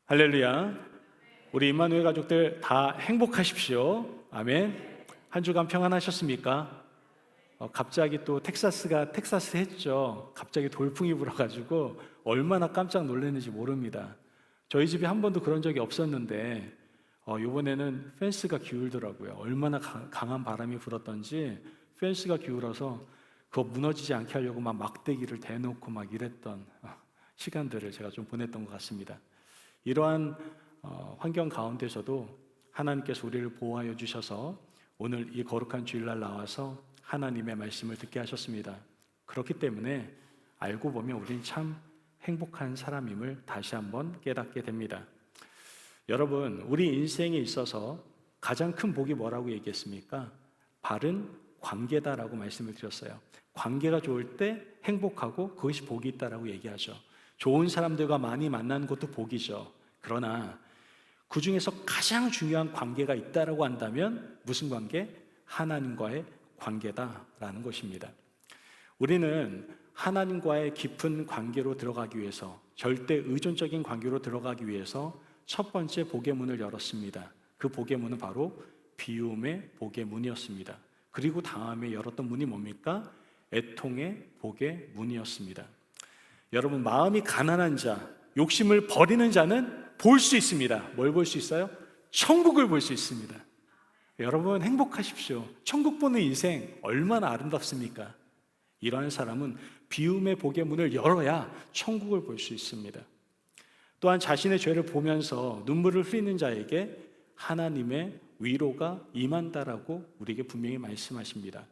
할렐루야. 우리 임마누엘 가족들 다 행복하십시오. 아멘. 한 주간 평안하셨습니까? 갑자기 또 텍사스 했죠. 갑자기 돌풍이 불어가지고 얼마나 깜짝 놀랐는지 모릅니다. 저희 집에 한 번도 그런 적이 없었는데 이번에는 펜스가 기울더라고요. 얼마나 강한 바람이 불었던지 펜스가 기울어서 그거 무너지지 않게 하려고 막 막대기를 대놓고 막 이랬던 시간들을 제가 좀 보냈던 것 같습니다. 이러한 환경 가운데서도 하나님께서 우리를 보호하여 주셔서 오늘 이 거룩한 주일날 나와서 하나님의 말씀을 듣게 하셨습니다. 그렇기 때문에 알고 보면 우리는 참 행복한 사람임을 다시 한번 깨닫게 됩니다. 여러분, 우리 인생에 있어서 가장 큰 복이 뭐라고 얘기했습니까? 바른 관계다라고 말씀을 드렸어요. 관계가 좋을 때 행복하고 그것이 복이 있다라고 얘기하죠. 좋은 사람들과 많이 만나는 것도 복이죠. 그러나 그 중에서 가장 중요한 관계가 있다라고 한다면 무슨 관계? 하나님과의 관계다라는 것입니다. 우리는 하나님과의 깊은 관계로 들어가기 위해서, 절대 의존적인 관계로 들어가기 위해서 첫 번째 복의 문을 열었습니다. 그 복의 문은 바로 비움의 복의 문이었습니다. 그리고 다음에 열었던 문이 뭡니까? 애통의 복의 문이었습니다. 여러분, 마음이 가난한 자, 욕심을 버리는 자는 볼 수 있습니다. 뭘 볼 수 있어요? 천국을 볼 수 있습니다. 여러분, 행복하십시오. 천국 보는 인생 얼마나 아름답습니까? 이러한 사람은 비움의 복의 문을 열어야 천국을 볼 수 있습니다. 또한 자신의 죄를 보면서 눈물을 흘리는 자에게 하나님의 위로가 임한다라고 우리에게 분명히 말씀하십니다.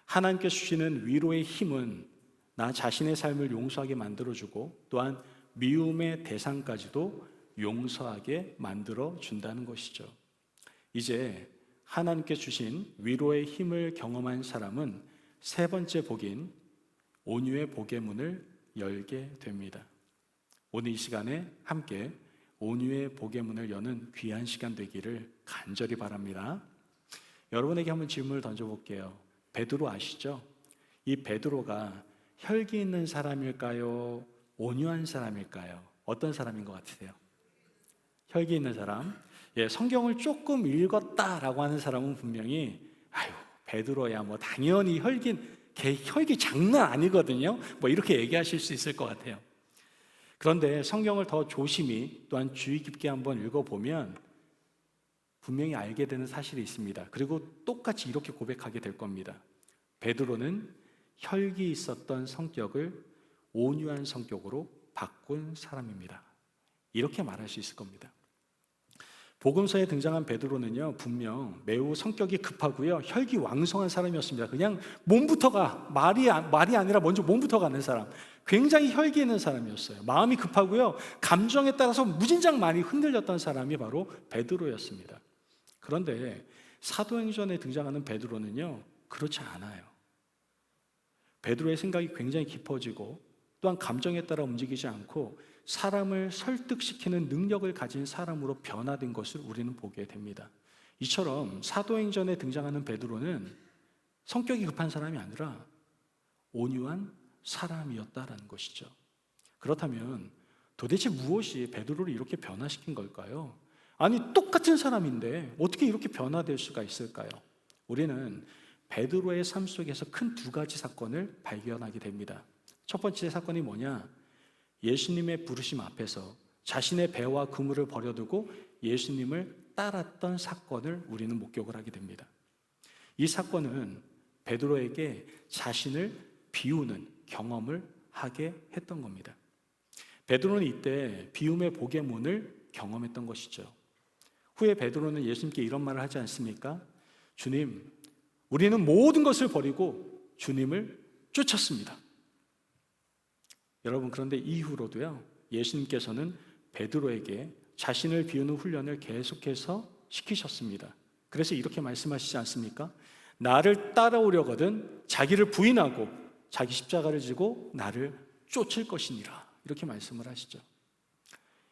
하나님께서 주시는 위로의 힘은 나 자신의 삶을 용서하게 만들어주고 또한 미움의 대상까지도 용서하게 만들어준다는 것이죠. 이제 하나님께 주신 위로의 힘을 경험한 사람은 세 번째 복인 온유의 복의 문을 열게 됩니다. 오늘 이 시간에 함께 온유의 복의 문을 여는 귀한 시간 되기를 간절히 바랍니다. 여러분에게 한번 질문을 던져볼게요. 베드로 아시죠? 이 베드로가 혈기 있는 사람일까요? 온유한 사람일까요? 어떤 사람인 것 같으세요? 혈기 있는 사람. 성경을 조금 읽었다라고 하는 사람은 분명히 베드로야 뭐 당연히 혈기 장난 아니거든요. 뭐 이렇게 얘기하실 수 있을 것 같아요. 그런데 성경을 더 조심히 또한 주의 깊게 한번 읽어보면 분명히 알게 되는 사실이 있습니다. 그리고 똑같이 이렇게 고백하게 될 겁니다. 베드로는 혈기 있었던 성격을 온유한 성격으로 바꾼 사람입니다. 이렇게 말할 수 있을 겁니다. 복음서에 등장한 베드로는요, 분명 매우 성격이 급하고요, 혈기왕성한 사람이었습니다. 그냥 몸부터가 말이 아니라 먼저 몸부터 가는 사람, 굉장히 혈기 있는 사람이었어요. 마음이 급하고요, 감정에 따라서 무진장 많이 흔들렸던 사람이 바로 베드로였습니다. 그런데 사도행전에 등장하는 베드로는요, 그렇지 않아요. 베드로의 생각이 굉장히 깊어지고 또한 감정에 따라 움직이지 않고 사람을 설득시키는 능력을 가진 사람으로 변화된 것을 우리는 보게 됩니다. 이처럼 사도행전에 등장하는 베드로는 성격이 급한 사람이 아니라 온유한 사람이었다라는 것이죠. 그렇다면 도대체 무엇이 베드로를 이렇게 변화시킨 걸까요? 아니, 똑같은 사람인데 어떻게 이렇게 변화될 수가 있을까요? 우리는 베드로의 삶 속에서 큰 두 가지 사건을 발견하게 됩니다. 첫 번째 사건이 뭐냐? 예수님의 부르심 앞에서 자신의 배와 그물을 버려두고 예수님을 따랐던 사건을 우리는 목격을 하게 됩니다. 이 사건은 베드로에게 자신을 비우는 경험을 하게 했던 겁니다. 베드로는 이때 비움의 복의 문을 경험했던 것이죠. 후에 베드로는 예수님께 이런 말을 하지 않습니까? 주님, 우리는 모든 것을 버리고 주님을 쫓았습니다. 여러분, 그런데 이후로도요, 예수님께서는 베드로에게 자신을 비우는 훈련을 계속해서 시키셨습니다. 그래서 이렇게 말씀하시지 않습니까? 나를 따라오려거든 자기를 부인하고 자기 십자가를 지고 나를 쫓을 것이니라, 이렇게 말씀을 하시죠.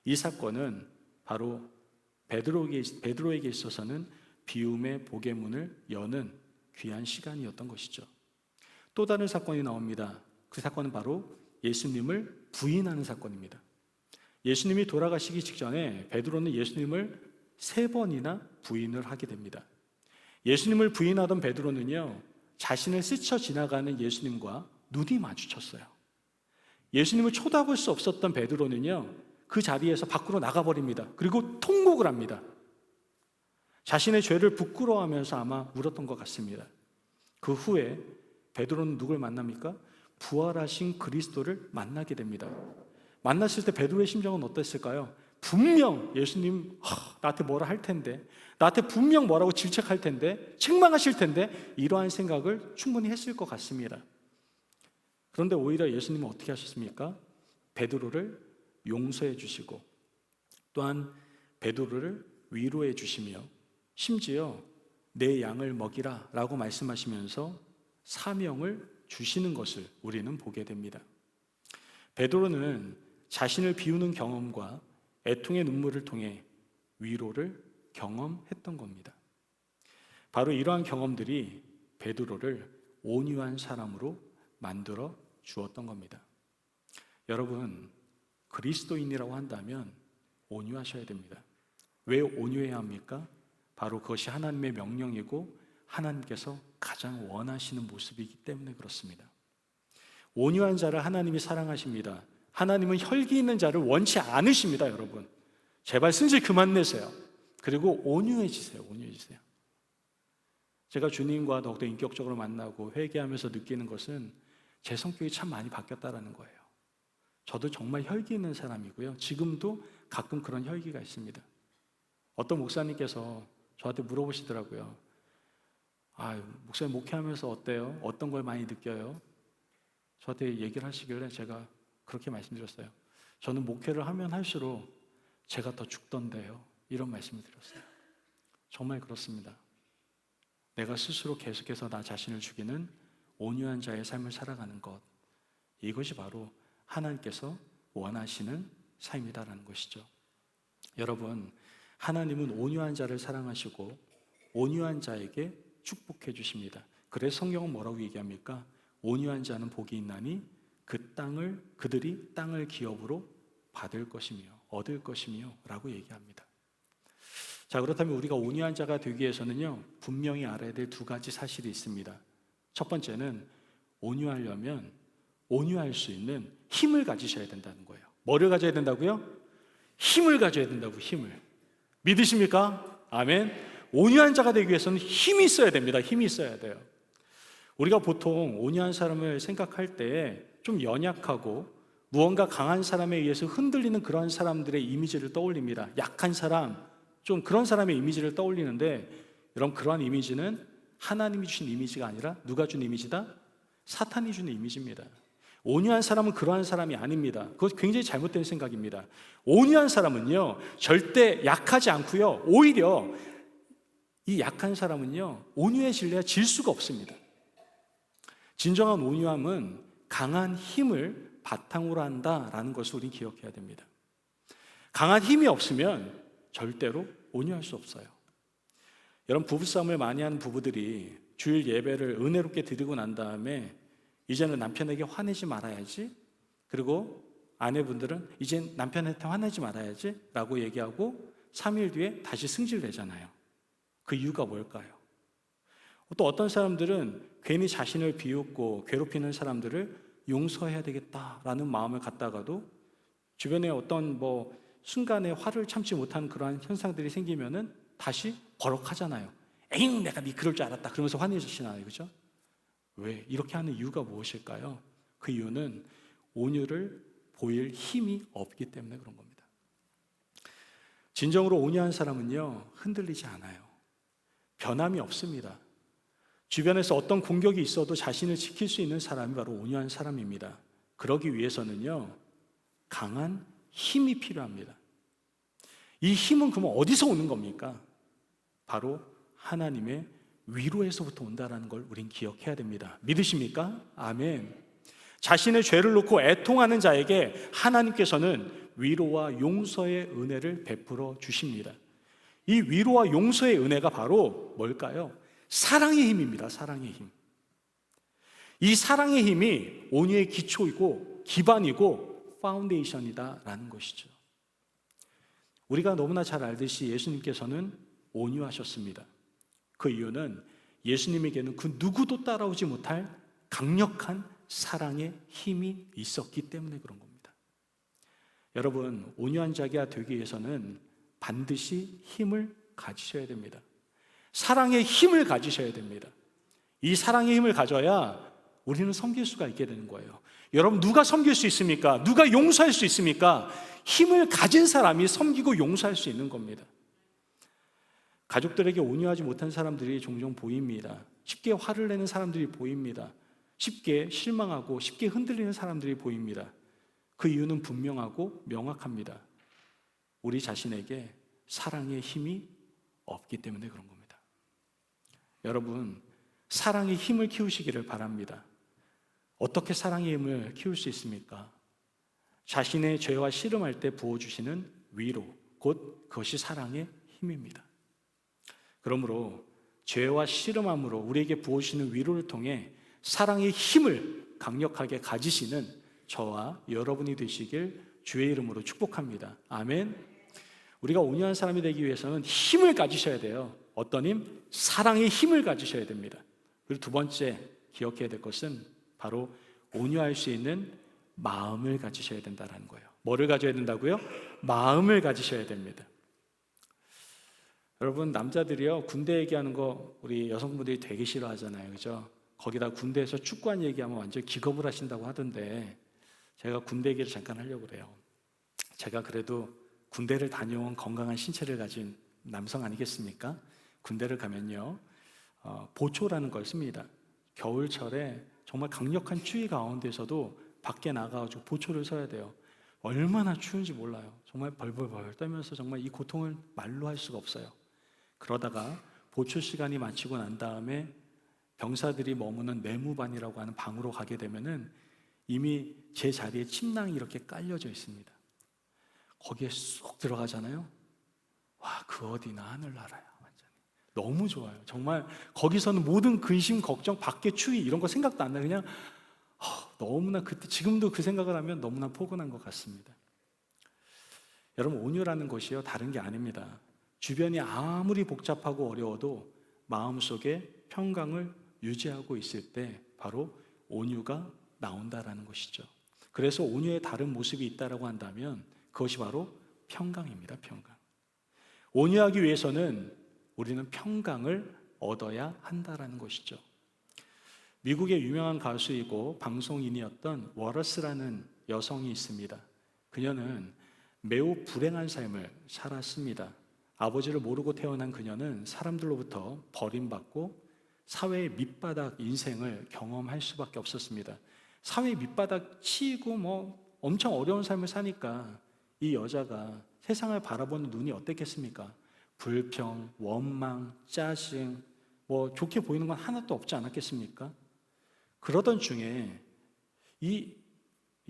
이 사건은 바로 베드로에게 있어서는 비움의 복의 문을 여는 귀한 시간이었던 것이죠. 또 다른 사건이 나옵니다. 그 사건은 바로 예수님을 부인하는 사건입니다. 예수님이 돌아가시기 직전에 베드로는 예수님을 3번이나 부인을 하게 됩니다. 예수님을 부인하던 베드로는요, 자신을 스쳐 지나가는 예수님과 눈이 마주쳤어요. 예수님을 쳐다볼 수 없었던 베드로는요, 그 자리에서 밖으로 나가버립니다. 그리고 통곡을 합니다. 자신의 죄를 부끄러워하면서 아마 울었던 것 같습니다. 그 후에 베드로는 누굴 만납니까? 부활하신 그리스도를 만나게 됩니다. 만났을 때 베드로의 심정은 어땠을까요? 분명 예수님 나한테 뭐라 할 텐데, 나한테 분명 뭐라고 질책할 텐데, 책망하실 텐데, 이러한 생각을 충분히 했을 것 같습니다. 그런데 오히려 예수님은 어떻게 하셨습니까? 베드로를 용서해 주시고 또한 베드로를 위로해 주시며 심지어 내 양을 먹이라 라고 말씀하시면서 사명을 주시는 것을 우리는 보게 됩니다. 베드로는 자신을 비우는 경험과 애통의 눈물을 통해 위로를 경험했던 겁니다. 바로 이러한 경험들이 베드로를 온유한 사람으로 만들어 주었던 겁니다. 여러분, 그리스도인이라고 한다면 온유하셔야 됩니다. 왜 온유해야 합니까? 바로 그것이 하나님의 명령이고 하나님께서 가장 원하시는 모습이기 때문에 그렇습니다. 온유한 자를 하나님이 사랑하십니다. 하나님은 혈기 있는 자를 원치 않으십니다, 여러분. 제발 승질 그만 내세요. 그리고 온유해지세요. 온유해지세요. 제가 주님과 더욱더 인격적으로 만나고 회개하면서 느끼는 것은 제 성격이 참 많이 바뀌었다는 거예요. 저도 정말 혈기 있는 사람이고요. 지금도 가끔 그런 혈기가 있습니다. 어떤 목사님께서 저한테 물어보시더라고요. 목사님 목회하면서 어때요? 어떤 걸 많이 느껴요? 저한테 얘기를 하시길래 제가 그렇게 말씀드렸어요. 저는 목회를 하면 할수록 제가 더 죽던데요. 이런 말씀을 드렸어요. 정말 그렇습니다. 내가 스스로 계속해서 나 자신을 죽이는 온유한 자의 삶을 살아가는 것, 이것이 바로 하나님께서 원하시는 삶이다라는 것이죠. 여러분, 하나님은 온유한 자를 사랑하시고 온유한 자에게 축복해 주십니다. 그래서 성경은 뭐라고 얘기합니까? 온유한 자는 복이 있나니 그들이 땅을 기업으로 받을 것이며 얻을 것이며 라고 얘기합니다. 자, 그렇다면 우리가 온유한 자가 되기 위해서는요, 분명히 알아야 될 2가지 사실이 있습니다. 첫 번째는 온유하려면 온유할 수 있는 힘을 가지셔야 된다는 거예요. 뭐를 가져야 된다고요? 힘을 가져야 된다고, 힘을. 믿으십니까? 아멘. 온유한 자가 되기 위해서는 힘이 있어야 됩니다. 힘이 있어야 돼요. 우리가 보통 온유한 사람을 생각할 때 좀 연약하고 무언가 강한 사람에 의해서 흔들리는 그런 사람들의 이미지를 떠올립니다. 약한 사람, 좀 그런 사람의 이미지를 떠올리는데, 여러분, 그러한 이미지는 하나님이 주신 이미지가 아니라 누가 준 이미지다? 사탄이 주는 이미지입니다. 온유한 사람은 그러한 사람이 아닙니다. 그것 굉장히 잘못된 생각입니다. 온유한 사람은요, 절대 약하지 않고요, 오히려 이 약한 사람은요, 온유해질래야 질 수가 없습니다. 진정한 온유함은 강한 힘을 바탕으로 한다라는 것을 우리는 기억해야 됩니다. 강한 힘이 없으면 절대로 온유할 수 없어요. 여러분, 부부싸움을 많이 하는 부부들이 주일 예배를 은혜롭게 드리고 난 다음에 이제는 남편에게 화내지 말아야지, 그리고 아내분들은 이젠 남편한테 화내지 말아야지 라고 얘기하고 3일 뒤에 다시 승질내잖아요. 그 이유가 뭘까요? 또 어떤 사람들은 괜히 자신을 비웃고 괴롭히는 사람들을 용서해야 되겠다라는 마음을 갖다가도 주변에 어떤 순간에 화를 참지 못한 그러한 현상들이 생기면은 다시 버럭하잖아요. 에잉, 내가 네 그럴 줄 알았다 그러면서 화내시나요, 그죠? 왜? 이렇게 하는 이유가 무엇일까요? 그 이유는 온유를 보일 힘이 없기 때문에 그런 겁니다. 진정으로 온유한 사람은요, 흔들리지 않아요. 변함이 없습니다. 주변에서 어떤 공격이 있어도 자신을 지킬 수 있는 사람이 바로 온유한 사람입니다. 그러기 위해서는요, 강한 힘이 필요합니다. 이 힘은 그러면 어디서 오는 겁니까? 바로 하나님의 위로에서부터 온다는 걸 우린 기억해야 됩니다. 믿으십니까? 아멘. 자신의 죄를 놓고 애통하는 자에게 하나님께서는 위로와 용서의 은혜를 베풀어 주십니다. 이 위로와 용서의 은혜가 바로 뭘까요? 사랑의 힘입니다. 사랑의 힘. 이 사랑의 힘이 온유의 기초이고 기반이고 파운데이션이다라는 것이죠. 우리가 너무나 잘 알듯이 예수님께서는 온유하셨습니다. 그 이유는 예수님에게는 그 누구도 따라오지 못할 강력한 사랑의 힘이 있었기 때문에 그런 겁니다. 여러분, 온유한 자가 되기 위해서는 반드시 힘을 가지셔야 됩니다. 사랑의 힘을 가지셔야 됩니다. 이 사랑의 힘을 가져야 우리는 섬길 수가 있게 되는 거예요. 여러분, 누가 섬길 수 있습니까? 누가 용서할 수 있습니까? 힘을 가진 사람이 섬기고 용서할 수 있는 겁니다. 가족들에게 온유하지 못한 사람들이 종종 보입니다. 쉽게 화를 내는 사람들이 보입니다. 쉽게 실망하고 쉽게 흔들리는 사람들이 보입니다. 그 이유는 분명하고 명확합니다. 우리 자신에게 사랑의 힘이 없기 때문에 그런 겁니다. 여러분, 사랑의 힘을 키우시기를 바랍니다. 어떻게 사랑의 힘을 키울 수 있습니까? 자신의 죄와 씨름할 때 부어주시는 위로, 곧 그것이 사랑의 힘입니다. 그러므로 죄와 씨름함으로 우리에게 부어주시는 위로를 통해 사랑의 힘을 강력하게 가지시는 저와 여러분이 되시길 주의 이름으로 축복합니다. 아멘. 우리가 온유한 사람이 되기 위해서는 힘을 가지셔야 돼요. 어떤 힘? 사랑의 힘을 가지셔야 됩니다. 그리고 두 번째 기억해야 될 것은 바로 온유할 수 있는 마음을 가지셔야 된다는 거예요. 뭐를 가져야 된다고요? 마음을 가지셔야 됩니다. 여러분, 남자들이요, 군대 얘기하는 거 우리 여성분들이 되게 싫어하잖아요. 그죠? 거기다 군대에서 축구한 얘기하면 완전 기겁을 하신다고 하던데, 제가 군대 얘기를 잠깐 하려고 그래요. 제가 그래도 군대를 다녀온 건강한 신체를 가진 남성 아니겠습니까? 군대를 가면요, 보초라는 걸 씁니다. 겨울철에 정말 강력한 추위 가운데서도 밖에 나가가지고 보초를 서야 돼요. 얼마나 추운지 몰라요. 정말 벌벌벌 떨면서 정말 이 고통을 말로 할 수가 없어요. 그러다가 보초 시간이 마치고 난 다음에 병사들이 머무는 내무반이라고 하는 방으로 가게 되면은 이미 제 자리에 침낭이 이렇게 깔려져 있습니다. 거기에 쏙 들어가잖아요. 와, 그 어디나 하늘나라야. 완전히 너무 좋아요. 정말 거기서는 모든 근심, 걱정, 밖에 추위 이런 거 생각도 안 나요. 그냥 너무나 그때, 지금도 그 생각을 하면 너무나 포근한 것 같습니다. 여러분, 온유라는 것이요, 다른 게 아닙니다. 주변이 아무리 복잡하고 어려워도 마음속에 평강을 유지하고 있을 때 바로 온유가 나온다라는 것이죠. 그래서 온유의 다른 모습이 있다라고 한다면 그것이 바로 평강입니다. 평강. 온유하기 위해서는 우리는 평강을 얻어야 한다라는 것이죠. 미국의 유명한 가수이고 방송인이었던 워러스라는 여성이 있습니다. 그녀는 매우 불행한 삶을 살았습니다. 아버지를 모르고 태어난 그녀는 사람들로부터 버림받고 사회의 밑바닥 인생을 경험할 수밖에 없었습니다. 사회의 밑바닥 치이고 엄청 어려운 삶을 사니까 이 여자가 세상을 바라보는 눈이 어땠겠습니까? 불평, 원망, 짜증, 좋게 보이는 건 하나도 없지 않았겠습니까? 그러던 중에 이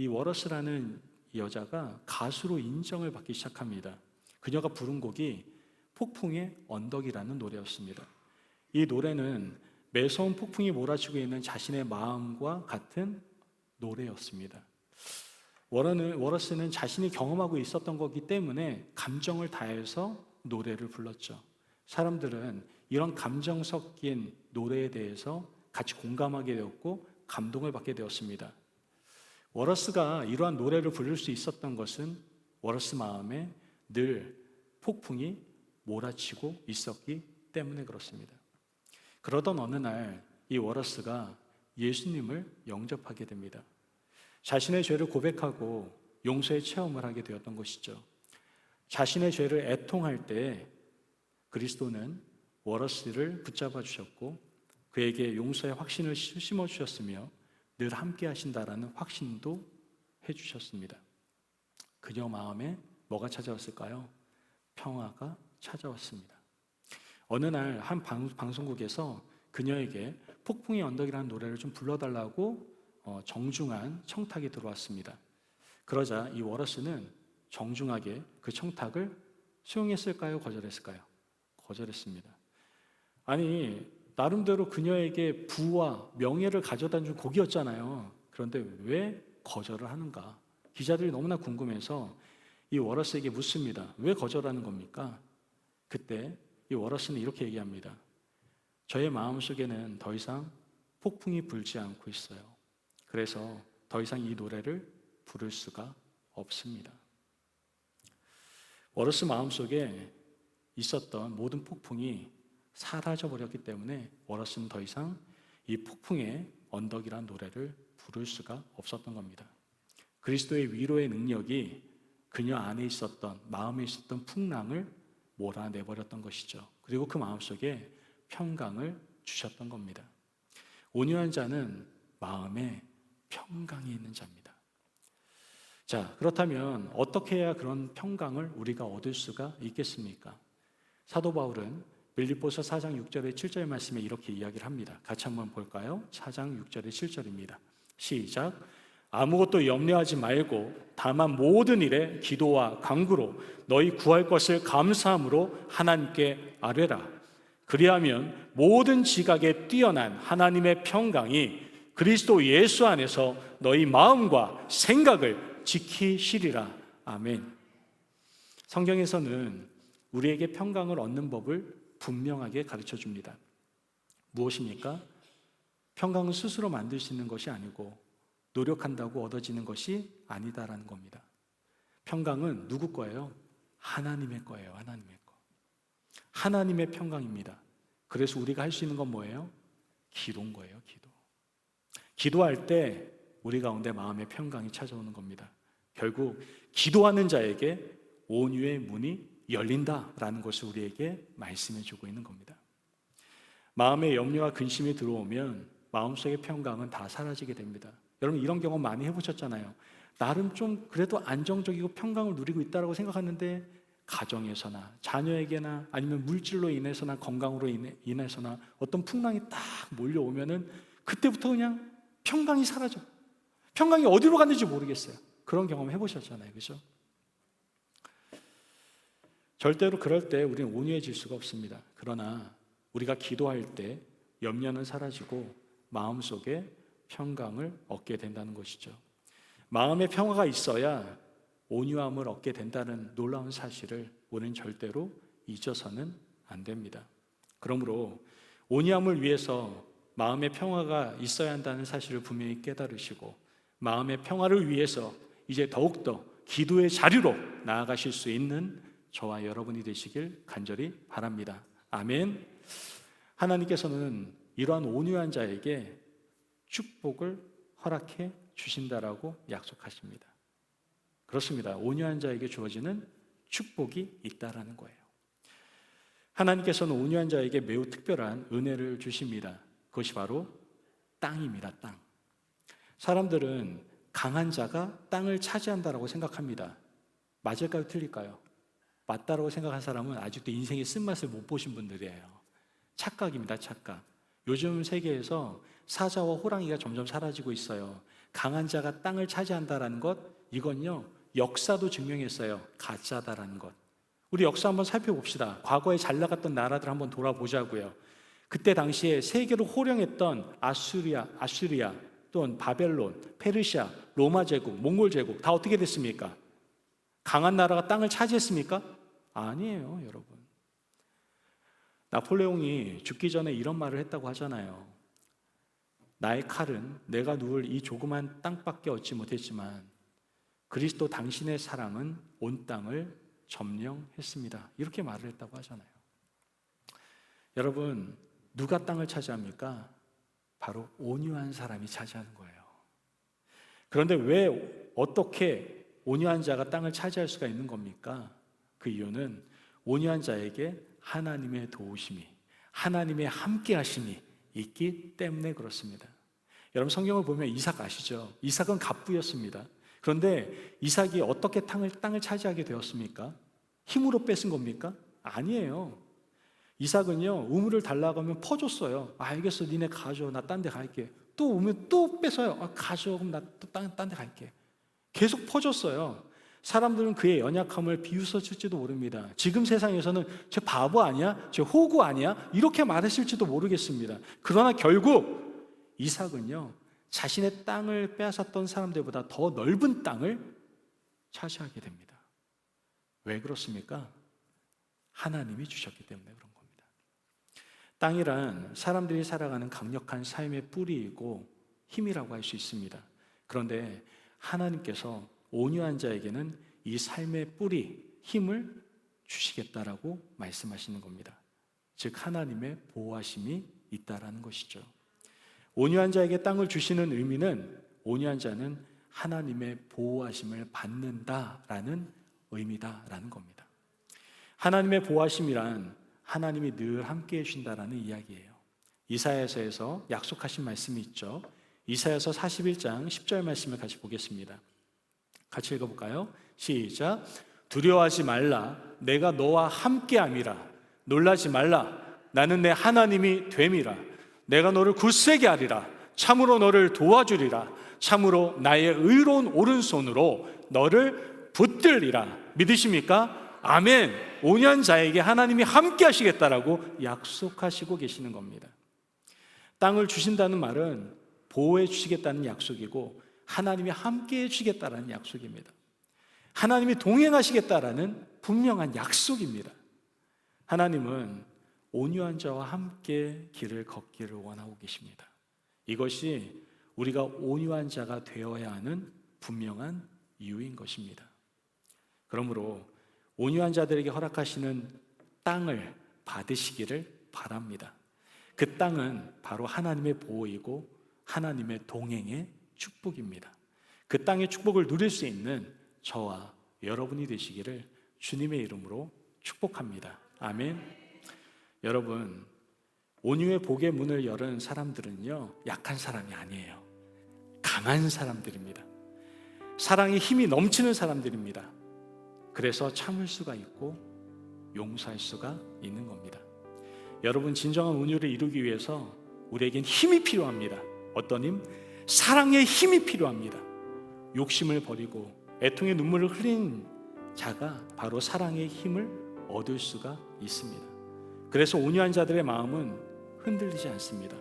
워러스라는 여자가 가수로 인정을 받기 시작합니다. 그녀가 부른 곡이 폭풍의 언덕이라는 노래였습니다. 이 노래는 매서운 폭풍이 몰아치고 있는 자신의 마음과 같은 노래였습니다. 워러스는 자신이 경험하고 있었던 거기 때문에 감정을 다해서 노래를 불렀죠. 사람들은 이런 감정 섞인 노래에 대해서 같이 공감하게 되었고 감동을 받게 되었습니다. 워러스가 이러한 노래를 부를 수 있었던 것은 워러스 마음에 늘 폭풍이 몰아치고 있었기 때문에 그렇습니다. 그러던 어느 날 이 워러스가 예수님을 영접하게 됩니다. 자신의 죄를 고백하고 용서의 체험을 하게 되었던 것이죠. 자신의 죄를 애통할 때 그리스도는 워러스를 붙잡아 주셨고 그에게 용서의 확신을 심어주셨으며 늘 함께 하신다라는 확신도 해주셨습니다. 그녀 마음에 뭐가 찾아왔을까요? 평화가 찾아왔습니다. 어느 날 한 방송국에서 그녀에게 폭풍의 언덕이라는 노래를 좀 불러달라고 정중한 청탁이 들어왔습니다. 그러자 이 워러스는 정중하게 그 청탁을 수용했을까요? 거절했을까요? 거절했습니다. 아니, 나름대로 그녀에게 부와 명예를 가져다 준 곡이었잖아요. 그런데 왜 거절을 하는가? 기자들이 너무나 궁금해서 이 워러스에게 묻습니다. 왜 거절하는 겁니까? 그때 이 워러스는 이렇게 얘기합니다. 저의 마음속에는 더 이상 폭풍이 불지 않고 있어요. 그래서 더 이상 이 노래를 부를 수가 없습니다. 워러스 마음속에 있었던 모든 폭풍이 사라져버렸기 때문에 워러스는 더 이상 이 폭풍의 언덕이란 노래를 부를 수가 없었던 겁니다. 그리스도의 위로의 능력이 그녀 안에 있었던, 마음에 있었던 풍랑을 몰아내버렸던 것이죠. 그리고 그 마음속에 평강을 주셨던 겁니다. 온유한 자는 마음에 평강이 있는 자입니다. 자, 그렇다면 어떻게 해야 그런 평강을 우리가 얻을 수가 있겠습니까? 사도 바울은 빌립보서 4장 6절에 7절 말씀에 이렇게 이야기를 합니다. 같이 한번 볼까요? 4장 6절에 7절입니다. 시작. 아무것도 염려하지 말고 다만 모든 일에 기도와 간구로 너희 구할 것을 감사함으로 하나님께 아뢰라. 그리하면 모든 지각에 뛰어난 하나님의 평강이 그리스도 예수 안에서 너희 마음과 생각을 지키시리라. 아멘. 성경에서는 우리에게 평강을 얻는 법을 분명하게 가르쳐 줍니다. 무엇입니까? 평강은 스스로 만들 수 있는 것이 아니고 노력한다고 얻어지는 것이 아니다라는 겁니다. 평강은 누구 거예요? 하나님의 거예요. 하나님의 거. 하나님의 평강입니다. 그래서 우리가 할 수 있는 건 뭐예요? 기도인 거예요. 기도. 기도할 때 우리 가운데 마음의 평강이 찾아오는 겁니다. 결국 기도하는 자에게 온유의 문이 열린다라는 것을 우리에게 말씀해 주고 있는 겁니다. 마음에 염려와 근심이 들어오면 마음속의 평강은 다 사라지게 됩니다. 여러분 이런 경험 많이 해보셨잖아요. 나름 좀 그래도 안정적이고 평강을 누리고 있다고 생각하는데 가정에서나 자녀에게나 아니면 물질로 인해서나 건강으로 인해서나 어떤 풍랑이 딱 몰려오면은 그때부터 그냥 평강이 사라져. 평강이 어디로 갔는지 모르겠어요. 그런 경험 해보셨잖아요. 그렇죠? 절대로 그럴 때 우리는 온유해질 수가 없습니다. 그러나 우리가 기도할 때 염려는 사라지고 마음속에 평강을 얻게 된다는 것이죠. 마음의 평화가 있어야 온유함을 얻게 된다는 놀라운 사실을 우리는 절대로 잊어서는 안 됩니다. 그러므로 온유함을 위해서 마음의 평화가 있어야 한다는 사실을 분명히 깨달으시고 마음의 평화를 위해서 이제 더욱더 기도의 자리로 나아가실 수 있는 저와 여러분이 되시길 간절히 바랍니다. 아멘. 하나님께서는 이러한 온유한 자에게 축복을 허락해 주신다라고 약속하십니다. 그렇습니다. 온유한 자에게 주어지는 축복이 있다라는 거예요. 하나님께서는 온유한 자에게 매우 특별한 은혜를 주십니다. 그것이 바로 땅입니다. 땅. 사람들은 강한 자가 땅을 차지한다라고 생각합니다. 맞을까요? 틀릴까요? 맞다라고 생각한 사람은 아직도 인생의 쓴맛을 못 보신 분들이에요. 착각입니다. 착각. 요즘 세계에서 사자와 호랑이가 점점 사라지고 있어요. 강한 자가 땅을 차지한다라는 것, 이건요 역사도 증명했어요. 가짜다라는 것. 우리 역사 한번 살펴봅시다. 과거에 잘 나갔던 나라들 한번 돌아보자고요. 그때 당시에 세계로 호령했던 아수리아 또는 바벨론, 페르시아, 로마 제국, 몽골 제국 다 어떻게 됐습니까? 강한 나라가 땅을 차지했습니까? 아니에요, 여러분. 나폴레옹이 죽기 전에 이런 말을 했다고 하잖아요. 나의 칼은 내가 누울 이 조그만 땅밖에 얻지 못했지만 그리스도 당신의 사랑은 온 땅을 점령했습니다. 이렇게 말을 했다고 하잖아요. 여러분, 누가 땅을 차지합니까? 바로 온유한 사람이 차지하는 거예요. 그런데 왜 어떻게 온유한 자가 땅을 차지할 수가 있는 겁니까? 그 이유는 온유한 자에게 하나님의 도우심이, 하나님의 함께 하심이 있기 때문에 그렇습니다. 여러분 성경을 보면 이삭 아시죠? 이삭은 갑부였습니다. 그런데 이삭이 어떻게 땅을 차지하게 되었습니까? 힘으로 뺏은 겁니까? 아니에요. 이삭은요 우물을 달라고 하면 퍼줬어요. 알겠어, 니네 가져, 나 딴 데 갈게. 또 오면 또 뺏어요. 가져, 그럼 나 또 딴 데 갈게. 계속 퍼줬어요. 사람들은 그의 연약함을 비웃었을지도 모릅니다. 지금 세상에서는 쟤 바보 아니야? 쟤 호구 아니야? 이렇게 말했을지도 모르겠습니다. 그러나 결국 이삭은요 자신의 땅을 빼앗았던 사람들보다 더 넓은 땅을 차지하게 됩니다. 왜 그렇습니까? 하나님이 주셨기 때문에 그런 겁니다. 땅이란 사람들이 살아가는 강력한 삶의 뿌리이고 힘이라고 할 수 있습니다. 그런데 하나님께서 온유한 자에게는 이 삶의 뿌리, 힘을 주시겠다라고 말씀하시는 겁니다. 즉 하나님의 보호하심이 있다라는 것이죠. 온유한 자에게 땅을 주시는 의미는 온유한 자는 하나님의 보호하심을 받는다라는 의미다라는 겁니다. 하나님의 보호하심이란 하나님이 늘 함께해 주신다라는 이야기예요. 이사야서에서 약속하신 말씀이 있죠. 이사야서 41장 10절 말씀을 같이 보겠습니다. 같이 읽어볼까요? 시작. 두려워하지 말라. 내가 너와 함께함이라. 놀라지 말라. 나는 내 하나님이 됨이라. 내가 너를 굳세게 하리라. 참으로 너를 도와주리라. 참으로 나의 의로운 오른손으로 너를 붙들리라. 믿으십니까? 아멘. 온유한 자에게 하나님이 함께 하시겠다라고 약속하시고 계시는 겁니다. 땅을 주신다는 말은 보호해 주시겠다는 약속이고 하나님이 함께 해 주시겠다는 약속입니다. 하나님이 동행하시겠다라는 분명한 약속입니다. 하나님은 온유한 자와 함께 길을 걷기를 원하고 계십니다. 이것이 우리가 온유한 자가 되어야 하는 분명한 이유인 것입니다. 그러므로 온유한 자들에게 허락하시는 땅을 받으시기를 바랍니다. 그 땅은 바로 하나님의 보호이고 하나님의 동행의 축복입니다. 그 땅의 축복을 누릴 수 있는 저와 여러분이 되시기를 주님의 이름으로 축복합니다. 아멘. 여러분, 온유의 복의 문을 열은 사람들은요, 약한 사람이 아니에요. 강한 사람들입니다. 사랑의 힘이 넘치는 사람들입니다. 그래서 참을 수가 있고 용서할 수가 있는 겁니다. 여러분, 진정한 온유를 이루기 위해서 우리에겐 힘이 필요합니다. 어떤 힘? 사랑의 힘이 필요합니다. 욕심을 버리고 애통의 눈물을 흘린 자가 바로 사랑의 힘을 얻을 수가 있습니다. 그래서 온유한 자들의 마음은 흔들리지 않습니다.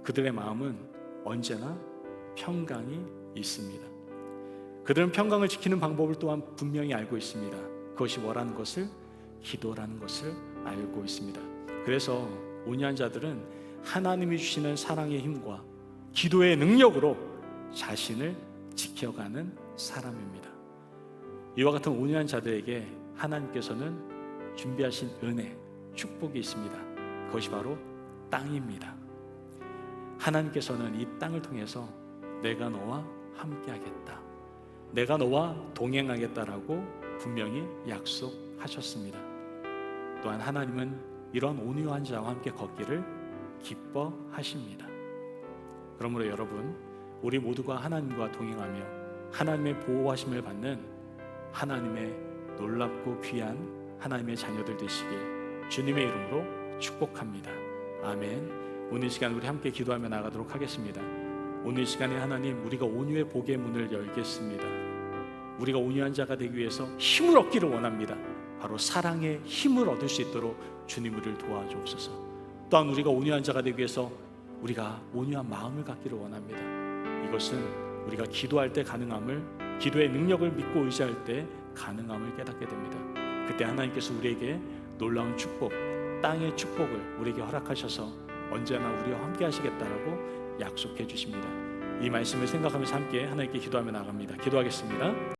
그들의 마음은 언제나 평강이 있습니다. 그들은 평강을 지키는 방법을 또한 분명히 알고 있습니다. 그것이 뭐라는 것을? 기도라는 것을 알고 있습니다. 그래서 온유한 자들은 하나님이 주시는 사랑의 힘과 기도의 능력으로 자신을 지켜가는 사람입니다. 이와 같은 온유한 자들에게 하나님께서는 준비하신 은혜, 축복이 있습니다. 그것이 바로 땅입니다. 하나님께서는 이 땅을 통해서 내가 너와 함께하겠다, 내가 너와 동행하겠다라고 분명히 약속하셨습니다. 또한 하나님은 이런 온유한 자와 함께 걷기를 기뻐하십니다. 그러므로 여러분, 우리 모두가 하나님과 동행하며 하나님의 보호하심을 받는 하나님의 놀랍고 귀한 하나님의 자녀들 되시길 주님의 이름으로 축복합니다. 아멘. 오늘 시간 우리 함께 기도하며 나가도록 하겠습니다. 오늘 시간에 하나님, 우리가 온유의 복의 문을 열겠습니다. 우리가 온유한 자가 되기 위해서 힘을 얻기를 원합니다. 바로 사랑의 힘을 얻을 수 있도록 주님 우리를 도와주옵소서. 또한 우리가 온유한 자가 되기 위해서 우리가 온유한 마음을 갖기를 원합니다. 이것은 우리가 기도할 때 가능함을, 기도의 능력을 믿고 의지할 때 가능함을 깨닫게 됩니다. 그때 하나님께서 우리에게 놀라운 축복, 땅의 축복을 우리에게 허락하셔서 언제나 우리와 함께 하시겠다라고 약속해 주십니다. 이 말씀을 생각하면서 함께 하나님께 기도하며 나갑니다. 기도하겠습니다.